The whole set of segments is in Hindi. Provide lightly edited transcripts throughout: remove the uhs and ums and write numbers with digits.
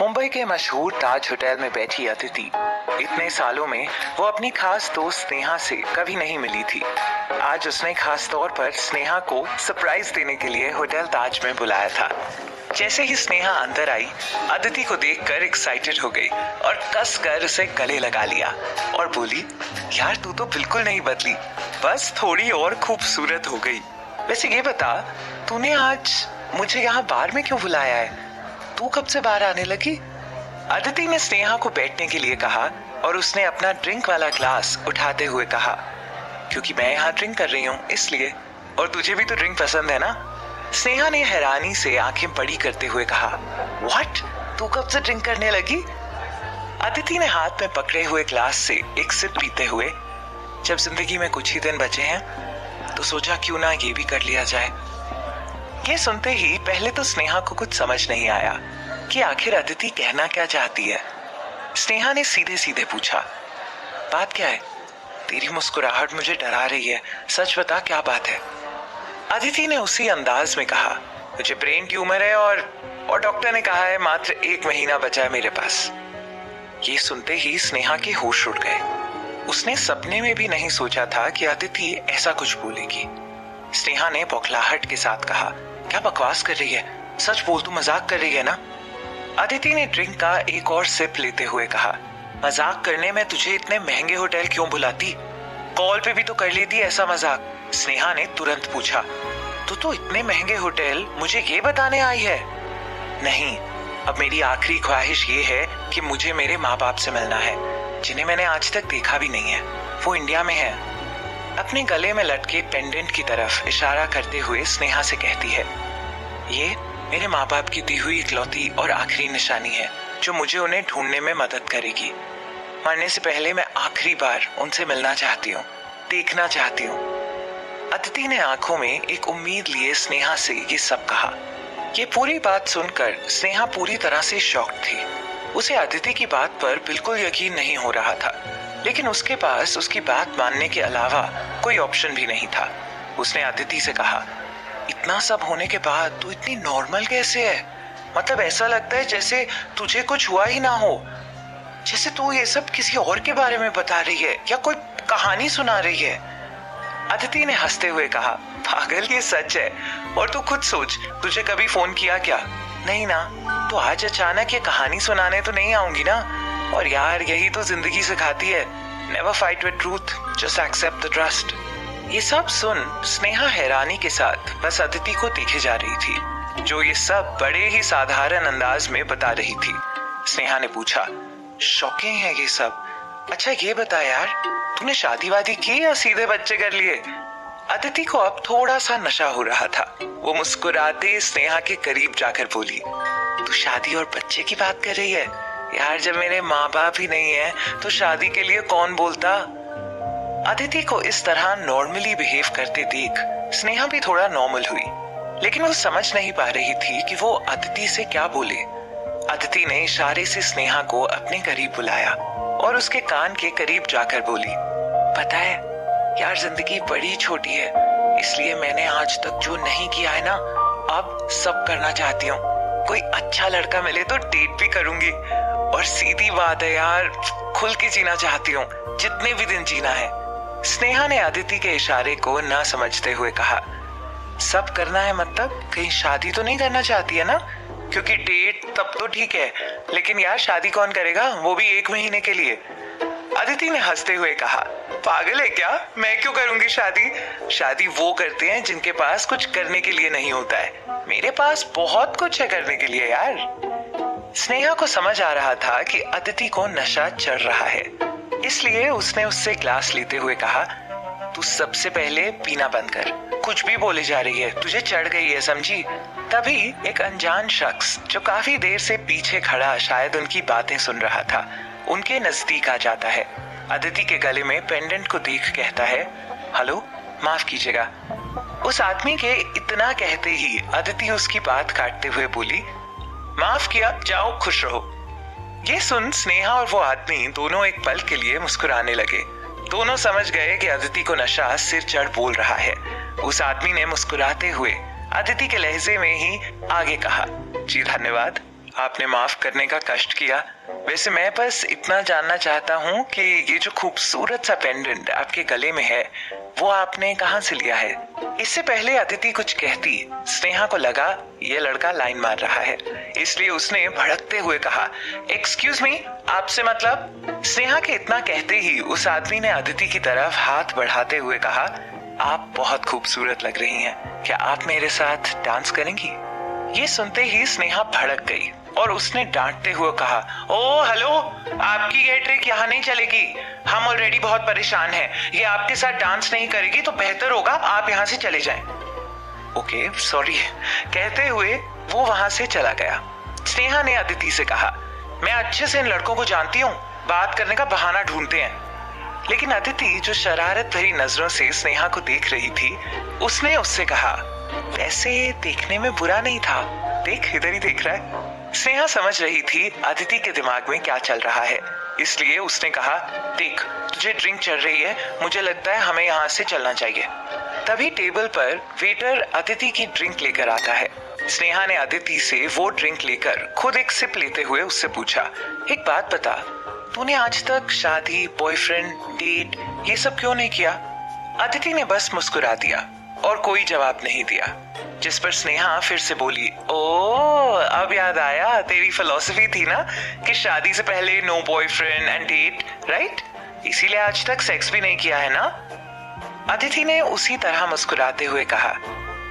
मुंबई के मशहूर ताज होटल में बैठी अदिति इतने सालों में वो अपनी खास दोस्त स्नेहा से कभी नहीं मिली थी। आज उसने खास तौर पर स्नेहा को सरप्राइज देने के लिए होटल ताज में बुलाया था। जैसे ही स्नेहा अंदर आई, अदिति को देखकर एक्साइटेड हो गई और कस कर उसे गले लगा लिया और बोली, यार तू तो बिल्कुल नहीं बदली, बस थोड़ी और खूबसूरत हो गई। वैसे ये बता, तूने आज मुझे यहाँ बार में क्यों बुलाया है? तू कब से बाहर आने लगी? अदिति ने स्नेहा को बैठने के लिए कहा और उसने अपना ड्रिंक वाला ग्लास उठाते हुए कहा, क्योंकि मैं यहाँ ड्रिंक कर रही हूँ इसलिए, और तुझे भी तो ड्रिंक पसंद है ना? स्नेहा ने हैरानी से आंखें बड़ी करते हुए कहा, व्हाट? तू कब से ड्रिंक करने लगी? अदिति ने हाथ में पकड़े हुए ग्लास से एक सिप पीते हुए, जब जिंदगी में कुछ ही दिन बचे हैं तो सोचा क्यों ना ये भी कर लिया जाए। ये सुनते ही पहले तो स्नेहा को कुछ समझ नहीं आया कि आखिर अदिति कहना क्या चाहती है। स्नेहा ने सीधे सीधे पूछा, बात क्या है? तेरी मुस्कुराहट मुझे डरा रही है, सच बता क्या बात है? अदिति ने उसी अंदाज में कहा, मुझे ब्रेन ट्यूमर है और डॉक्टर ने कहा है मात्र 1 महीना बचा है मेरे पास। ये सुनते ही स्नेहा के होश उड़ गए। उसने सपने में भी नहीं सोचा था कि अदिति ऐसा कुछ बोलेगी। स्नेहा ने बौखलाहट के साथ कहा, क्या बकवास कर रही है? सच बोल, तू मजाक कर रही है ना? अदिति ने ड्रिंक का एक और सिप लेते हुए कहा, मजाक करने में तुझे इतने महंगे होटल क्यों बुलाती? कॉल पे भी तो कर लेती ऐसा मजाक। स्नेहा ने तुरंत पूछा, तो इतने महंगे होटल मुझे ये बताने आई है? नहीं, अब मेरी आखिरी ख्वाहिश ये है कि मुझे मेरे माँ बाप से मिलना है, जिन्हें मैंने आज तक देखा भी नहीं है। वो इंडिया में है। अपने गले में लटके पेंडेंट की तरफ इशारा करते हुए स्नेहा से कहती है, ये मेरे माँ बाप की दी हुई इकलौती और आखिरी निशानी है जो मुझे उन्हें ढूंढने में मदद करेगी। मरने से पहले मैं आखिरी बार उनसे मिलना चाहती हूँ, देखना चाहती हूँ। अदिति ने आंखों में एक उम्मीद लिए स्नेहा से ये सब कहा। ये पूरी बात सुनकर स्नेहा पूरी तरह से शॉक्ड थी। उसे अदिति की बात पर बिल्कुल यकीन नहीं हो रहा था, लेकिन उसके पास उसकी बात मानने के अलावा कोई ऑप्शन भी नहीं था। उसने अदिति से कहा, इतना सब होने के बाद तू इतनी नॉर्मल कैसे है? मतलब ऐसा लगता है जैसे तुझे कुछ हुआ ही ना हो, जैसे तू ये सब किसी और के बारे में बता रही है या कोई कहानी सुना रही है। अदिति ने हंसते हुए कहा, पागल, ये सच है। और तू खुद सोच, तुझे कभी फोन किया क्या? नहीं ना, तो आज अचानक ये कहानी सुनाने तो नहीं आऊंगी ना। और यार यही तो जिंदगी सिखाती है, never fight with truth, just accept the trust. ये सब सुन स्नेहा हैरानी के साथ बस अदिति को देखे जा रही थी, जो ये सब बड़े ही साधारण अंदाज में बता रही थी। स्नेहा ने पूछा, शॉकिंग है ये सब। अच्छा ये बता यार, तूने शादी वादी की या सीधे बच्चे कर लिए? अदिति को अब थोड़ा सा नशा हो रहा था। वो मुस्कुराते स्नेहा के करीब जाकर बोली, तू शादी और बच्चे की बात कर रही है? यार जब मेरे माँ बाप ही नहीं है तो शादी के लिए कौन बोलता? अदिति को इस तरह नॉर्मली बिहेव करते देख स्नेहा भी थोड़ा नॉर्मल हुई, लेकिन वो समझ नहीं पा रही थी कि वो अदिति से क्या बोले। अदिति ने इशारे से स्नेहा को अपने करीब बुलाया और उसके कान के करीब जाकर बोली, पता है यार, जिंदगी बड़ी छोटी है, इसलिए मैंने आज तक जो नहीं किया है ना, अब सब करना चाहती हूँ। कोई अच्छा लड़का मिले तो डेट भी करूंगी, और सीधी बात है यार, खुल के जीना चाहती हूँ, जितने भी दिन जीना है। स्नेहा ने अदिति के इशारे को ना समझते हुए कहा, सब करना है मतलब कहीं शादी तो नहीं करना चाहती है ना? क्योंकि डेट तब तो ठीक है, लेकिन यार शादी कौन करेगा, वो भी 1 महीने के लिए? अदिति ने हंसते हुए कहा, पागल है क्या? मैं क्यों करूंगी शादी? शादी वो करते हैं जिनके पास कुछ करने के लिए नहीं होता है। मेरे पास बहुत कुछ है करने के लिए यार। स्नेहा को समझ आ रहा था कि अदिति को नशा चढ़ रहा है, इसलिए उसने उससे ग्लास लेते हुए कहा, तू सबसे पहले पीना बंद कर, कुछ भी बोले जा रही है, तुझे चढ़ गई है, समझी? तभी एक अनजान शख्स जो काफी देर से पीछे खड़ा शायद उनकी बातें सुन रहा था, उनके नजदीक आ जाता है। अदिति के गले में पेंडेंट को देख कहता है, हेलो, माफ कीजिएगा। उस आदमी के इतना कहते ही अदिति उसकी बात काटते हुए बोली, माफ किया, जाओ खुश रहो। ये सुन स्नेहा और वो आदमी दोनों एक पल के लिए मुस्कुराने लगे। दोनों समझ गए कि अदिति को नशा सिर चढ़ बोल रहा है। उस आदमी ने मुस्कुराते हुए अदिति के लहजे में ही आगे कहा, जी धन्यवाद, आपने माफ करने का कष्ट किया। वैसे मैं बस इतना जानना चाहता हूँ कि ये जो खूबसूरत सा पेंडेंट आपके गले में है वो आपने कहाँ से लिया है? इससे पहले अदिति कुछ कहती, स्नेहा को लगा ये लड़का लाइन मार रहा है, इसलिए उसने भड़कते हुए कहा, एक्सक्यूज मी, आपसे मतलब? स्नेहा के इतना कहते ही उस आदमी ने अदिति की तरफ हाथ बढ़ाते हुए कहा, आप बहुत खूबसूरत लग रही हैं, क्या आप मेरे साथ डांस करेंगी? ये सुनते ही स्नेहा भड़क गई और उसने डांटते हुए कहा, ओ हेलो, आपकी ये ट्रिक यहाँ नहीं चलेगी, हम ऑलरेडी बहुत परेशान हैं, ये आपके साथ डांस नहीं करेगी तो बेहतर होगा आप यहाँ से चले जाएं। ओके सॉरी, कहते हुए वो वहां से चला गया। स्नेहा ने अदिति से कहा, मैं अच्छे से इन लड़कों को जानती हूँ, बात करने का बहाना ढूंढते हैं। लेकिन अदिति जो शरारत भरी नजरों से स्नेहा को देख रही थी, उसने उससे कहा, वैसे देखने में बुरा नहीं था, देख इधर ही देख रहा है। स्नेहा समझ रही थी अदिति के दिमाग में क्या चल रहा है, इसलिए उसने कहा, देख तुझे ड्रिंक चल रही है, मुझे लगता है हमें यहाँ से चलना चाहिए। तभी टेबल पर वेटर अदिति की ड्रिंक लेकर आता है। स्नेहा ने अदिति से वो ड्रिंक लेकर खुद एक सिप लेते हुए उससे पूछा, एक बात बता, तूने आज तक शादी, बॉयफ्रेंड, डेट ये सब क्यों नहीं किया? अदिति ने बस मुस्कुरा दिया और कोई जवाब नहीं दिया, जिस पर स्नेहा फिर से बोली, ओ अब याद आया, तेरी फिलॉसफी थी ना कि शादी से पहले no boyfriend and date, right? इसीलिए आज तक सेक्स भी नहीं किया है ना? अदिति ने उसी तरह मुस्कुराते हुए कहा,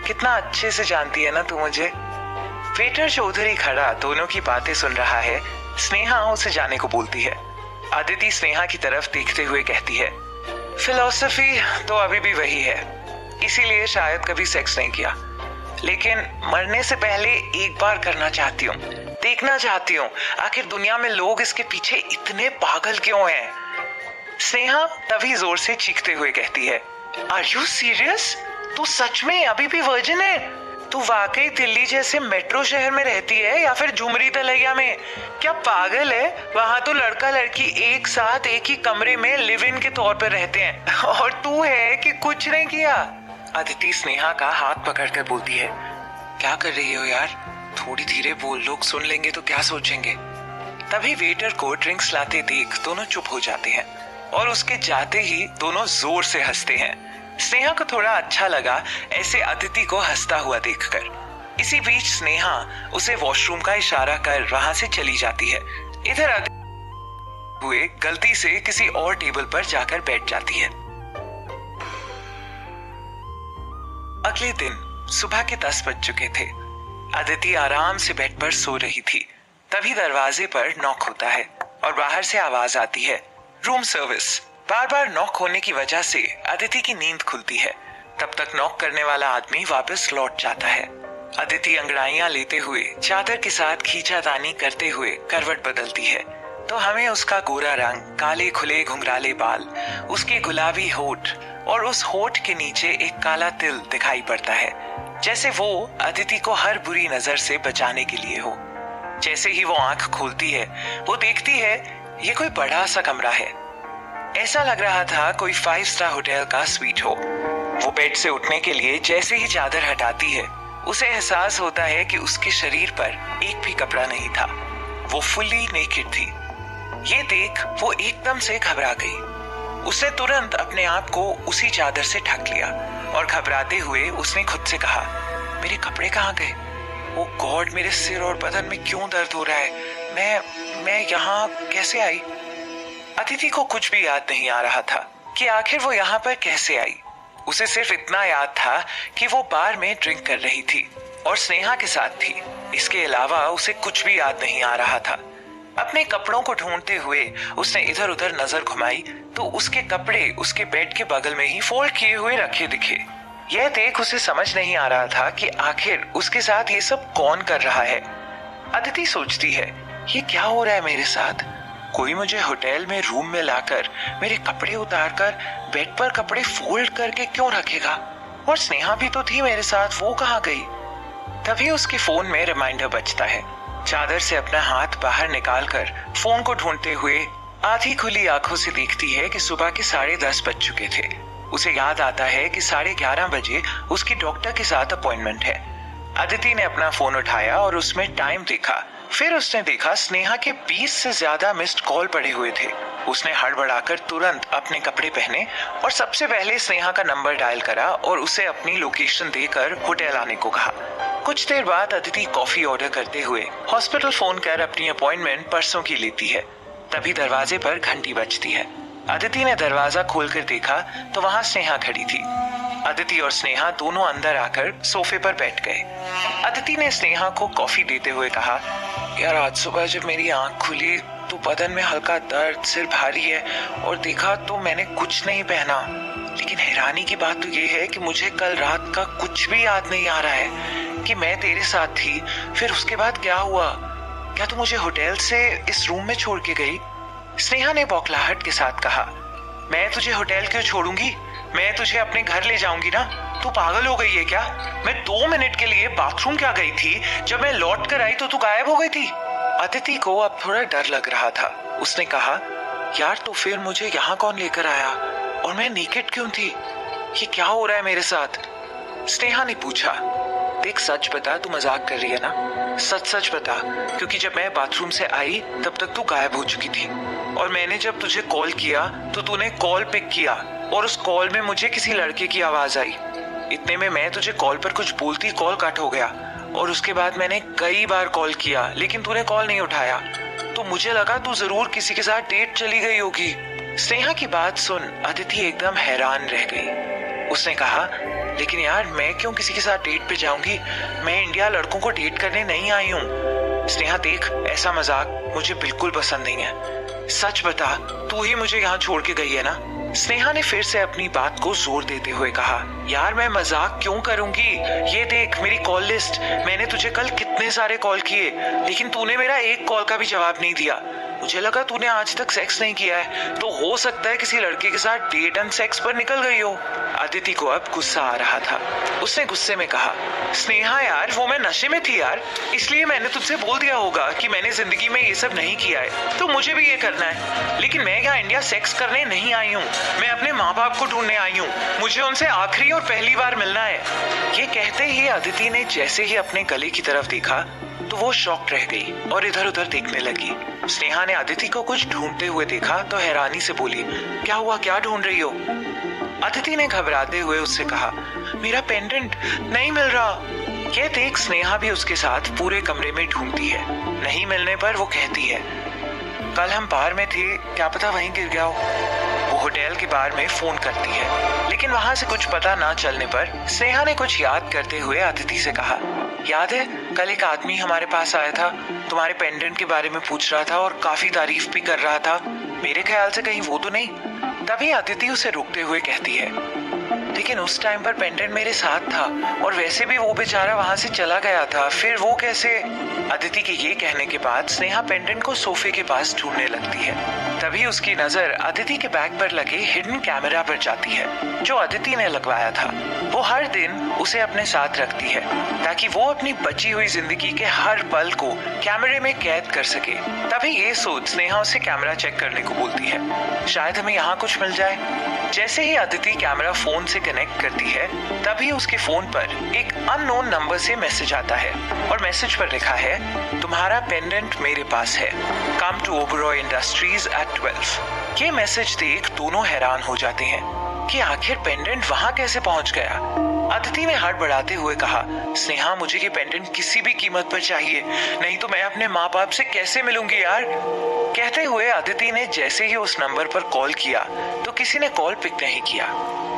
कितना अच्छे से जानती है ना तू मुझे। वेटर जो उधर ही खड़ा दोनों की बातें सुन रहा है, स्नेहा उसे जाने को बोलती है। अदिति स्नेहा की तरफ देखते हुए कहती है, फिलॉसफी तो अभी भी वही है, इसीलिए शायद कभी सेक्स नहीं किया, लेकिन मरने से पहले एक बार करना चाहती हूँ, देखना चाहती हूँ आखिर दुनिया में लोग इसके पीछे इतने पागल क्यों हैं। स्नेहा तभी जोर से चीखते हुए कहती है, आर यू सीरियस? तू सच में अभी भी वर्जिन है? तू वाकई दिल्ली जैसे मेट्रो शहर में रहती है या फिर झुमरी तलैया में? क्या पागल है? वहां तो लड़का लड़की एक साथ एक ही कमरे में लिव इन के तौर पर रहते हैं, और तू है कि कुछ नहीं किया। अदिति स्नेहा का हाथ पकड़कर बोलती है, क्या कर रही हो यार, थोड़ी धीरे बोल, लोग सुन लेंगे तो क्या सोचेंगे। तभी वेटर को ड्रिंक्स लाते देख दोनों चुप हो जाते हैं और उसके जाते ही दोनों जोर से हंसते हैं। स्नेहा को थोड़ा अच्छा लगा ऐसे अदिति को हंसता हुआ देखकर। इसी बीच स्नेहा उसे वॉशरूम का इशारा कर वहां से चली जाती है। इधर अदिति हुए गलती से किसी और टेबल पर जाकर बैठ जाती है। अगले दिन सुबह के 10 बज चुके थे। अदिति आराम से बेड पर सो रही थी। तभी दरवाजे पर नॉक होता है और बाहर से आवाज आती है, रूम सर्विस। बार बार नॉक होने की वजह से अदिति की नींद खुलती है। तब तक नॉक करने वाला आदमी वापस लौट जाता है। अदिति अंगड़ाइयां लेते हुए चादर के साथ खींचातानी करते हुए करवट बदलती है तो हमें उसका गोरा रंग, काले खुले घुंघराले बाल, उसके गुलाबी होठ और उस होठ के नीचे एक काला तिल दिखाई पड़ता है, जैसे वो अदिति को हर बुरी नजर से बचाने के लिए हो। जैसे ही वो आंख खोलती है वो देखती है ये कोई बड़ा सा कमरा है। ऐसा लग रहा था कोई 5 स्टार होटल का स्वीट हो। वो बेड से उठने के लिए जैसे ही चादर हटाती है उसे एहसास होता है कि उसके शरीर पर एक भी कपड़ा नहीं था, वो फुल्ली नेकेड थी। ये देख वो एकदम से घबरा गई। उसने तुरंत अपने आप को उसी चादर से ढक लिया और घबराते हुए उसने खुद से कहा, मेरे कपड़े कहाँ गए? ओ गॉड, मेरे सिर और बदन में क्यों दर्द हो रहा है? मैं यहाँ कैसे आई? अदिति को कुछ भी याद नहीं आ रहा था कि आखिर वो यहाँ पर कैसे आई। उसे सिर्फ इतना याद था कि वो बार में ड्रिंक कर रही थी और स्नेहा के साथ थी। इसके अलावा उसे कुछ भी याद नहीं आ रहा था। अपने कपड़ों को ढूंढते हुए उसने इधर उधर नजर घुमाई तो उसके कपड़े उसके बेड के बगल में ही फोल्ड किए हुए रखे दिखे। यह देख उसे समझ नहीं आ रहा था कि आखिर उसके साथ ये सब कौन कर रहा है। अदिति सोचती है, ये क्या हो रहा है मेरे साथ? कोई मुझे होटल में रूम में लाकर मेरे कपड़े उतारकर बेड पर कपड़े फोल्ड करके क्यों रखेगा? और स्नेहा भी तो थी मेरे साथ, वो कहाँ गई? तभी उसके फोन में रिमाइंडर बजता है। चादर से अपना हाथ बाहर निकालकर फोन को ढूंढते हुए आधी खुली आंखों से देखती है कि सुबह के 10:30 बज चुके थे। उसे याद आता है कि 11:30 बजे उसकी डॉक्टर के साथ अपॉइंटमेंट है। अदिति ने अपना फोन उठाया और उसमें टाइम देखा फिर उसने देखा स्नेहा के 20 से ज्यादा मिस्ड कॉल पड़े हुए थे। उसने हड़बड़ाकर तुरंत अपने कपड़े पहने और सबसे पहले स्नेहा का नंबर डायल करा और उसे अपनी लोकेशन देकर होटल आने को कहा। कुछ देर बाद अदिति कॉफी ऑर्डर करते हुए हॉस्पिटल फोन कर अपनी अपॉइंटमेंट परसों की लेती है। तभी दरवाजे पर घंटी बजती है। अदिति ने दरवाजा खोलकर देखा तो वहां स्नेहा खड़ी थी। अदिति और स्नेहा दोनों अंदर आकर सोफे पर बैठ गए। अदिति ने स्नेहा को कॉफी देते हुए कहा, यार आज सुबह जब मेरी आंख खुली तो बदन में हल्का दर्द, सिर भारी है और देखा तो मैंने कुछ नहीं पहना। लेकिन हैरानी की बात तो ये है कि मुझे कल रात का कुछ भी याद नहीं आ रहा है कि मैं तेरे साथ थी। फिर उसके बाद क्या हुआ? क्या तू मुझे होटल से इस रूम में छोड़ के गई? स्नेहा ने बौखलाहट के साथ कहा, मैं तुझे होटल क्यों छोड़ूंगी? मैं तुझे अपने घर ले जाऊंगी ना। तू पागल हो गई है क्या? मैं 2 मिनट के लिए बाथरूम क्या गई थी, जब मैं लौट कर आई तो तू गायब हो गई थी। अदिति को अब थोड़ा डर लग रहा था। उसने कहा, यार तो फिर मुझे यहाँ कौन लेकर आया और मैं नेकेड क्यों थी? ये क्या हो रहा है मेरे साथ? स्नेहा ने पूछा। देख सच बता, तू मजाक कर रही है ना? सच सच बता, क्योंकि जब मैं बाथरूम से आई तब तक तू गायब हो चुकी थी और मैंने जब तुझे कॉल किया तो तूने कॉल पिक किया और उस कॉल में मुझे किसी लड़के की आवाज आई। इतने में मैं तुझे कॉल पर कुछ बोलती कॉल कट हो गया और उसके बाद मैंने कई बार कॉल किया लेकिन तूने कॉल नहीं उठाया, तो मुझे लगा तू जरूर किसी के साथ डेट चली गई होगी। स्नेहा की बात सुन अदिति एकदम हैरान रह गई। उसने कहा, लेकिन यार मैं क्यों किसी के साथ डेट पे जाऊंगी? मैं इंडिया लड़कों को डेट करने नहीं आई हूँ। स्नेहा देख, ऐसा मजाक मुझे बिल्कुल पसंद नहीं है। सच बता, तू ही मुझे यहाँ छोड़ के गई है ना? स्नेहा ने फिर से अपनी बात को जोर देते हुए कहा, यार मैं मजाक क्यों करूंगी? ये देख मेरी कॉल लिस्ट, मैंने तुझे कल कितने सारे कॉल किए लेकिन तूने मेरा एक कॉल का भी जवाब नहीं दिया। मुझे लगा तूने आज तक सेक्स नहीं किया है, तो हो सकता है किसी लड़के के साथ डेट एंड सेक्स पर निकल गई हो। अदिति को अब गुस्सा आ रहा था। उसने गुस्से में कहा, स्नेहा यार वो मैं नशे में थी यार, इसलिए मैंने तुझसे बोल दिया होगा कि मैंने जिंदगी में ये सब नहीं किया है, तो मुझे भी ये करना है। लेकिन मैं यहाँ इंडिया सेक्स करने नहीं आई हूँ, मैं अपने माँ बाप को ढूंढने आई हूँ। मुझे उनसे आखिरी और पहली बार मिलना है। ये कहते ही अदिति ने जैसे ही अपने गले की तरफ देखा तो वो शॉक्ड रह गई और इधर उधर देखने लगी। स्नेहा ने अदिति को कुछ ढूंढते हुए देखा तो हैरानी से बोली, क्या हुआ, क्या ढूंढ रही हो? अदिति ने घबराते हुए उससे कहा, मेरा पेंडेंट नहीं मिल रहा। ये देख स्नेहा भी उसके साथ पूरे कमरे में ढूंढती है। नहीं मिलने पर वो कहती है, कल हम बार में थे, क्या पता वहीं गिर गया हो। वो होटल के बार में फोन करती है लेकिन वहां से कुछ पता ना चलने पर स्नेहा ने कुछ याद करते हुए अदिति से कहा, याद है कल एक आदमी हमारे पास आया था, तुम्हारे पेंडेंट के बारे में पूछ रहा था और काफी तारीफ भी कर रहा था। मेरे ख्याल से कहीं वो तो नहीं? तभी अदिति उसे रोकते हुए कहती है, लेकिन उस टाइम पर पेंडेंट मेरे साथ था और वैसे भी वो बेचारा वहां से चला गया था, फिर वो कैसे? अदिति के ये कहने के बाद स्नेहा पेंडेंट को सोफे के पास ढूंढने लगती है। तभी उसकी नजर अदिति के बैग पर लगे हिडन कैमरा पर जाती है जो अदिति ने लगवाया था। वो हर दिन उसे अपने साथ रखती है ताकि वो अपनी बची हुई जिंदगी के हर पल को कैमरे में कैद कर सके। तभी ये सोच स्नेहा उसे कैमरा चेक करने को बोलती है, शायद हमें यहाँ कुछ मिल जाए। जैसे ही अदिति कैमरा फोन से कनेक्ट करती है तभी उसके फोन पर एक अननोन नंबर से मैसेज आता है और मैसेज पर लिखा है, तुम्हारा पेंडेंट मेरे पास है, come to Oberoi industries at 12। ये मैसेज देख दोनों हैरान हो जाते हैं कि आखिर पेंडेंट वहां कैसे पहुंच गया। अदिति ने हड़बड़ाते हुए कहा, स्नेहा मुझे ये पेंडेंट किसी भी कीमत पर चाहिए, नहीं तो मैं अपने माँ बाप से कैसे मिलूंगी यार। कहते हुए अदिति ने जैसे ही उस नंबर पर कॉल किया तो किसी ने कॉल पिक नहीं किया।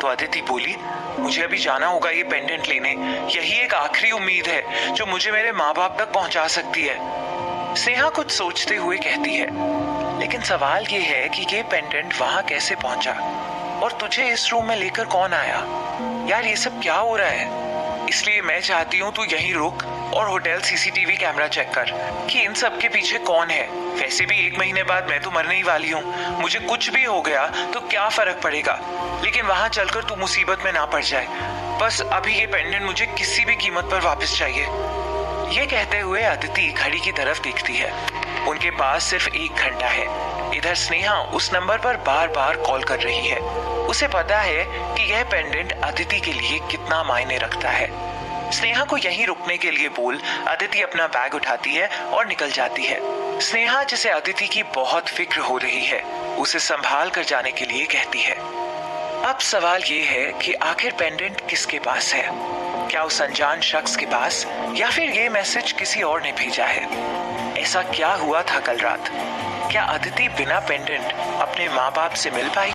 तो अदिति बोली, मुझे अभी जाना होगा ये पेंडेंट लेने, यही एक आखिरी उम्मीद है जो मुझे मेरे माँ बाप तक पहुंचा सकती है। स्नेहा कुछ सोचते हुए कहती है, लेकिन सवाल ये है कि ये पेंडेंट वहां कैसे पहुंचा और तुझे इस रूम में लेकर कौन आया? यार ये सब क्या हो रहा है? इसलिए मैं चाहती हूँ तू यहीं रुक और होटल सीसीटीवी कैमरा चेक कर कि इन सब के पीछे कौन है। वैसे भी 1 महीने बाद मैं तो मरने ही वाली हूँ, मुझे कुछ भी हो गया तो क्या फर्क पड़ेगा, लेकिन वहां चलकर तू मुसीबत में ना पड़ जाए। बस अभी ये पेंडेंट मुझे किसी भी कीमत पर वापस चाहिए। ये कहते हुए अदिति घड़ी की तरफ देखती है। उनके पास सिर्फ 1 घंटा है। इधर स्नेहा उस नंबर पर बार बार कॉल कर रही है। उसे पता है कि यह पेंडेंट अदिति के लिए कितना मायने रखता है। स्नेहा को यहीं रुकने के लिए बोल अदिति अपना बैग उठाती है और निकल जाती है। स्नेहा, जिसे अदिति की बहुत फिक्र हो रही है, उसे संभाल कर जाने के लिए कहती है। अब सवाल ये है कि आखिर पेंडेंट किसके पास है? क्या उस अनजान शख्स के पास, या फिर ये मैसेज किसी और ने भेजा है? ऐसा क्या हुआ था कल रात? क्या अदिति बिना पेंडेंट अपने माँ बाप से मिल पाई?